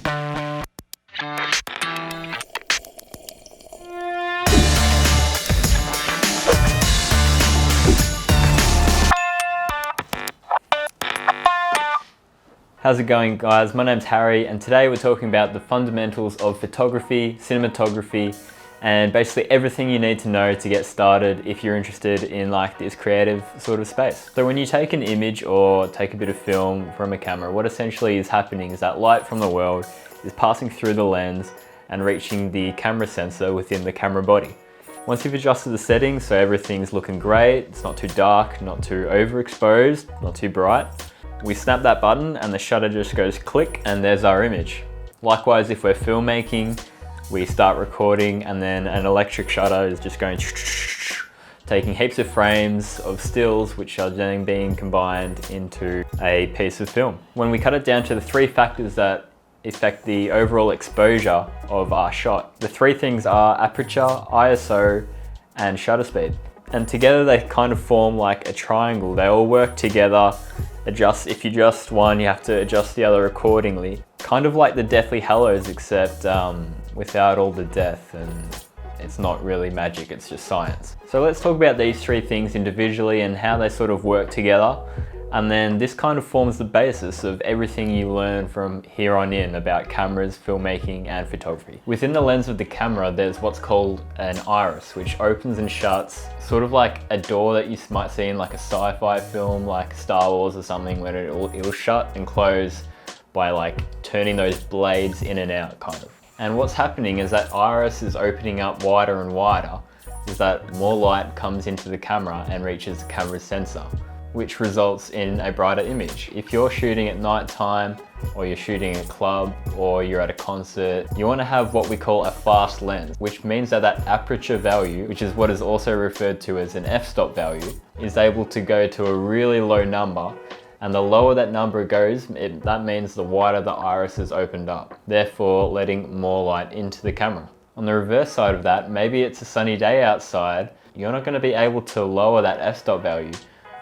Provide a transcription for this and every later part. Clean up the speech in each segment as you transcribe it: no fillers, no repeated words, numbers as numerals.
How's it going, guys? My name's Harry, and today we're talking about the fundamentals of photography, cinematography, and basically everything you need to know to get started if you're interested in like this creative sort of space. So when you take an image or take a bit of film from a camera, what essentially is happening is that light from the world is passing through the lens and reaching the camera sensor within the camera body. Once you've adjusted the settings so everything's looking great, it's not too dark, not too overexposed, not too bright, we snap that button and the shutter just goes click and there's our image. Likewise, if we're filmmaking, we start recording and then an electric shutter is just going taking heaps of frames of stills which are then being combined into a piece of film. When we cut it down to the three factors that affect the overall exposure of our shot, the three things are aperture, ISO, and shutter speed. And together they kind of form like a triangle. They all work together. If you adjust one, you have to adjust the other accordingly. Kind of like the Deathly Hallows, except without all the death, and it's not really magic, it's just science. So let's talk about these three things individually and how they sort of work together. And then this kind of forms the basis of everything you learn from here on in about cameras, filmmaking, and photography. Within the lens of the camera, there's what's called an iris, which opens and shuts, sort of like a door that you might see in like a sci-fi film, like Star Wars or something, where it'll shut and close by like turning those blades in and out, kind of. And what's happening is that iris is opening up wider and wider, is that more light comes into the camera and reaches the camera's sensor, which results in a brighter image. If you're shooting at night time, or you're shooting a club, or you're at a concert, you want to have what we call a fast lens, which means that that aperture value, which is what is also referred to as an f-stop value, is able to go to a really low number. And the lower that number goes, that means the wider the iris is opened up, therefore letting more light into the camera. On the reverse side of that, maybe it's a sunny day outside, you're not going to be able to lower that f-stop value,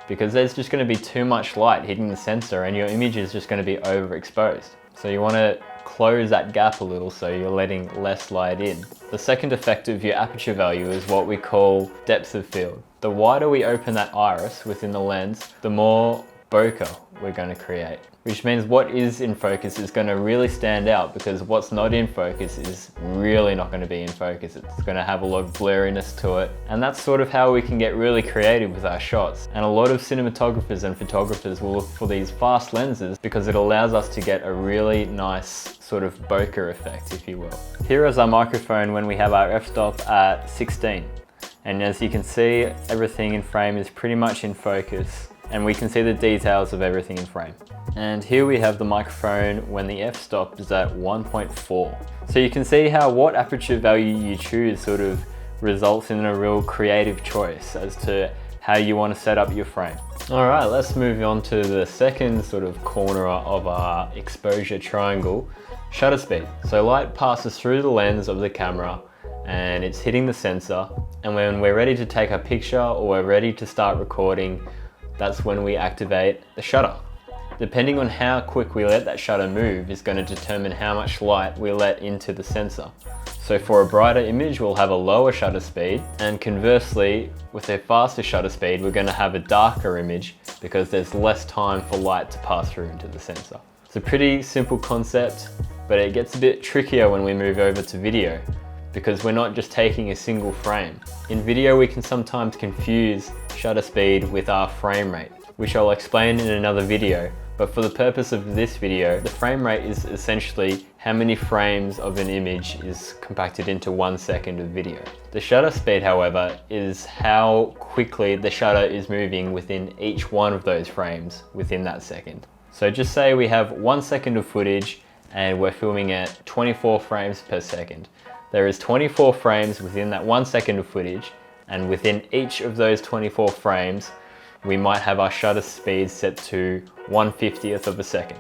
because there's just going to be too much light hitting the sensor and your image is just going to be overexposed. So you want to close that gap a little so you're letting less light in. The second effect of your aperture value is what we call depth of field. The wider we open that iris within the lens, the more bokeh we're going to create, which means what is in focus is going to really stand out, because what's not in focus is really not going to be in focus. It's going to have a lot of blurriness to it, and that's sort of how we can get really creative with our shots. And a lot of cinematographers and photographers will look for these fast lenses because it allows us to get a really nice sort of bokeh effect, if you will. Here is our microphone when we have our f-stop at 16, and as you can see, everything in frame is pretty much in focus, and we can see the details of everything in frame. And here we have the microphone when the f-stop is at 1.4. So you can see how what aperture value you choose sort of results in a real creative choice as to how you want to set up your frame. All right, let's move on to the second sort of corner of our exposure triangle, shutter speed. So light passes through the lens of the camera and it's hitting the sensor. And when we're ready to take a picture or we're ready to start recording, that's when we activate the shutter. Depending on how quick we let that shutter move is going to determine how much light we let into the sensor. So for a brighter image, we'll have a lower shutter speed, and conversely, with a faster shutter speed, we're going to have a darker image because there's less time for light to pass through into the sensor. It's a pretty simple concept, but it gets a bit trickier when we move over to video, because we're not just taking a single frame. In video, we can sometimes confuse shutter speed with our frame rate, which I'll explain in another video. But for the purpose of this video, the frame rate is essentially how many frames of an image is compacted into 1 second of video. The shutter speed, however, is how quickly the shutter is moving within each one of those frames within that second. So just say we have 1 second of footage and we're filming at 24 frames per second. There is 24 frames within that 1 second of footage, and within each of those 24 frames, we might have our shutter speed set to 1/50th of a second.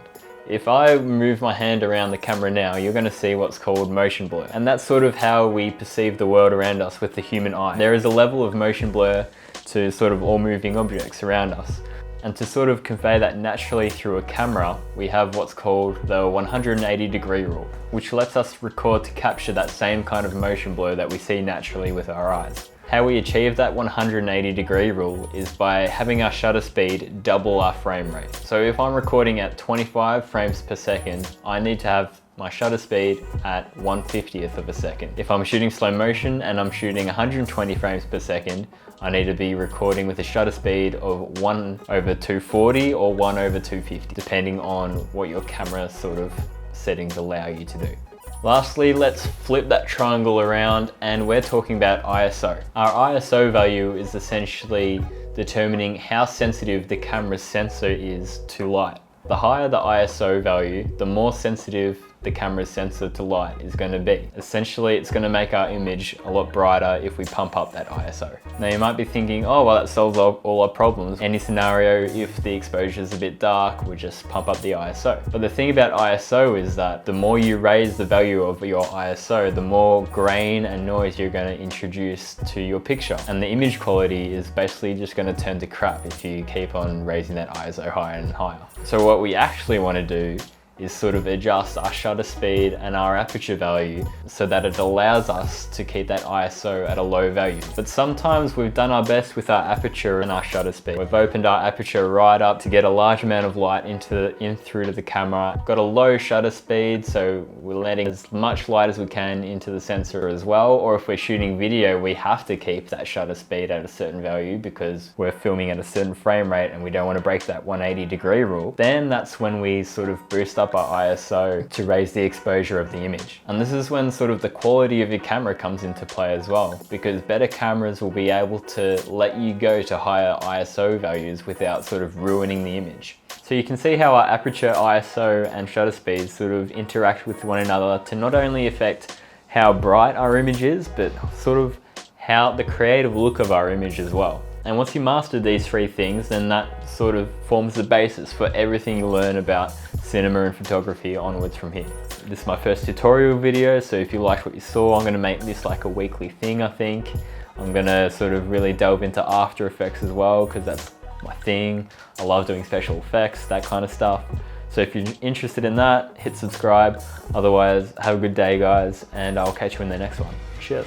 If I move my hand around the camera now, you're going to see what's called motion blur. And that's sort of how we perceive the world around us with the human eye. There is a level of motion blur to sort of all moving objects around us. And to sort of convey that naturally through a camera, we have what's called the 180-degree rule, which lets us record to capture that same kind of motion blur that we see naturally with our eyes. How we achieve that 180-degree rule is by having our shutter speed double our frame rate. So if I'm recording at 25 frames per second, I need to have my shutter speed at 1/50th of a second. If I'm shooting slow motion and I'm shooting 120 frames per second, I need to be recording with a shutter speed of 1/240 or 1/250, depending on what your camera sort of settings allow you to do. Lastly, let's flip that triangle around and we're talking about ISO. Our ISO value is essentially determining how sensitive the camera's sensor is to light. The higher the ISO value, the more sensitive the camera's sensor to light is going to be. Essentially, it's going to make our image a lot brighter if we pump up that ISO. Now you might be thinking, oh well, that solves all our problems. Any scenario, if the exposure is a bit dark, we'll just pump up the ISO. But the thing about ISO is that the more you raise the value of your ISO, the more grain and noise you're going to introduce to your picture. And the image quality is basically just going to turn to crap if you keep on raising that ISO higher and higher. So what we actually want to do is sort of adjust our shutter speed and our aperture value so that it allows us to keep that ISO at a low value. But sometimes we've done our best with our aperture and our shutter speed. We've opened our aperture right up to get a large amount of light in through to the camera. Got a low shutter speed, so we're letting as much light as we can into the sensor as well. Or if we're shooting video, we have to keep that shutter speed at a certain value because we're filming at a certain frame rate and we don't want to break that 180-degree rule. Then that's when we sort of boost up our ISO to raise the exposure of the image. And this is when sort of the quality of your camera comes into play as well, because better cameras will be able to let you go to higher ISO values without sort of ruining the image. So you can see how our aperture, ISO and shutter speed sort of interact with one another to not only affect how bright our image is, but sort of how the creative look of our image as well. And once you master these three things, then that sort of forms the basis for everything you learn about cinema and photography onwards from here. This is my first tutorial video, so if you liked what you saw, I'm going to make this like a weekly thing, I think. I'm going to sort of really delve into After Effects as well, because that's my thing. I love doing special effects, that kind of stuff. So if you're interested in that, hit subscribe. Otherwise, have a good day, guys, and I'll catch you in the next one. Cheers.